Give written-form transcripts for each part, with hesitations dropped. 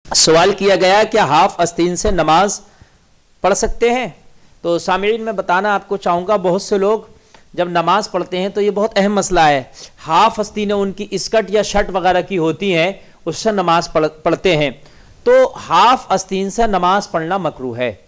सवाल किया गया कि हाफ आस्तीन से नमाज पढ़ सकते हैं। तो सामईन मैं बताना आपको चाहूँगा, बहुत से लोग जब नमाज पढ़ते हैं तो ये बहुत अहम मसला है। हाफ आस्तीनें उनकी स्कर्ट या शर्ट वगैरह की होती हैं, उससे नमाज पढ़ते हैं। तो हाफ आस्तीन से नमाज पढ़ना मकरूह है,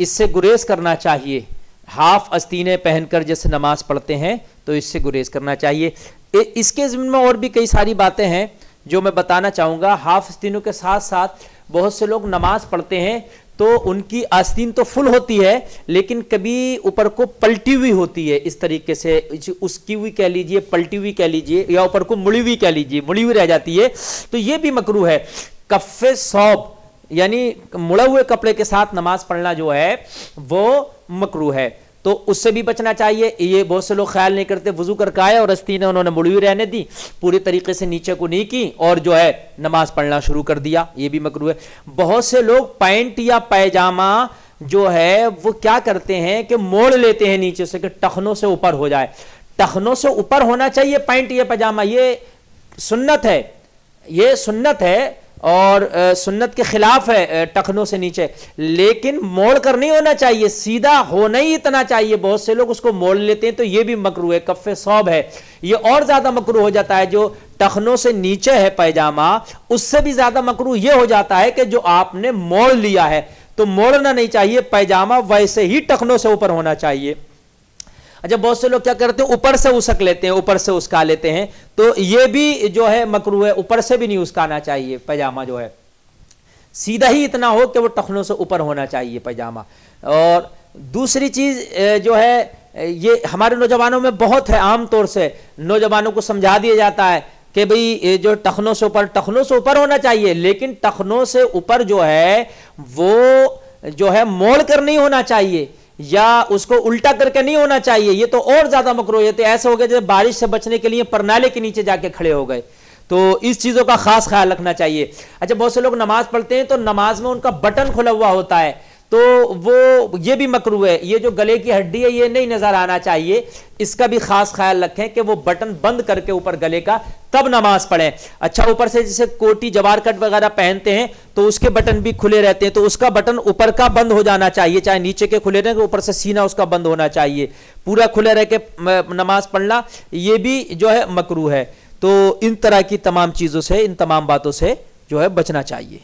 इससे गुरेज करना चाहिए। हाफ आस्तीनें पहनकर जैसे नमाज पढ़ते हैं तो इससे गुरेज करना चाहिए। इसके ज़िम्मे में और भी कई सारी बातें हैं जो मैं बताना चाहूँगा। हाफ आस्तीनों के साथ साथ बहुत से लोग नमाज पढ़ते हैं तो उनकी आस्तीन तो फुल होती है लेकिन कभी ऊपर को पलटी हुई होती है, इस तरीके से उसकी हुई कह लीजिए, पलटी हुई कह लीजिए, या ऊपर को मुड़ी हुई कह लीजिए, मुड़ी हुई रह जाती है, तो ये भी मकरूह है। कफ़े सौब यानी मुड़े हुए कपड़े के साथ नमाज पढ़ना जो है वो मकरूह है, तो उससे भी बचना चाहिए। ये बहुत से लोग ख्याल नहीं करते, वजू करके आए और आस्तीनें उन्होंने मुड़ी हुई रहने दी, पूरी तरीके से नीचे को नहीं की और जो है नमाज पढ़ना शुरू कर दिया, ये भी मकरूह है। बहुत से लोग पैंट या पैजामा जो है वो क्या करते हैं कि मोड़ लेते हैं नीचे से कि टखनों से ऊपर हो जाए। टखनों से ऊपर होना चाहिए पैंट या पैजामा, ये सुन्नत है, ये सुन्नत है और सुन्नत के खिलाफ है टखनों से नीचे, लेकिन मोड़ कर नहीं होना चाहिए, सीधा होना ही इतना चाहिए। बहुत से लोग उसको मोड़ लेते हैं तो ये भी मकरूह है, कफ़े सौब है, ये और ज्यादा मकरूह हो जाता है। जो टखनों से नीचे है पैजामा उससे भी ज्यादा मकरूह ये हो जाता है कि जो आपने मोड़ लिया है, तो मोड़ना नहीं चाहिए, पैजामा वैसे ही टखनों से ऊपर होना चाहिए। अच्छा, बहुत से लोग क्या करते हैं ऊपर से उसक लेते हैं, ऊपर से उसका लेते हैं, तो ये भी जो है मकरूह है, ऊपर से भी नहीं उसकाना चाहिए। पैजामा जो है सीधा ही इतना हो कि वो टखनों से ऊपर होना चाहिए पैजामा। और दूसरी चीज जो है ये हमारे नौजवानों में बहुत है, आम तौर से नौजवानों को समझा दिया जाता है कि भाई जो टखनों से ऊपर होना चाहिए, लेकिन टखनों से ऊपर जो है वो जो है मोड़ कर नहीं होना चाहिए या उसको उल्टा करके नहीं होना चाहिए, ये तो और ज्यादा मकरूह है। तो ऐसे हो गया जैसे बारिश से बचने के लिए परनाले के नीचे जाके खड़े हो गए, तो इस चीजों का खास ख्याल रखना चाहिए। अच्छा, बहुत से लोग नमाज पढ़ते हैं तो नमाज में उनका बटन खुला हुआ होता है, तो वो ये भी मकरूह है। ये जो गले की हड्डी है ये नहीं नजर आना चाहिए, इसका भी खास ख्याल रखें कि वो बटन बंद करके ऊपर गले का तब नमाज पढ़ें। अच्छा, ऊपर से जैसे कोटी जवार कट वगैरह पहनते हैं तो उसके बटन भी खुले रहते हैं, तो उसका बटन ऊपर का बंद हो जाना चाहिए, चाहे नीचे के खुले रहें, ऊपर से सीना उसका बंद होना चाहिए। पूरा खुले रह के नमाज पढ़ना ये भी जो है मकरूह है। तो इन तरह की तमाम चीजों से, इन तमाम बातों से जो है बचना चाहिए।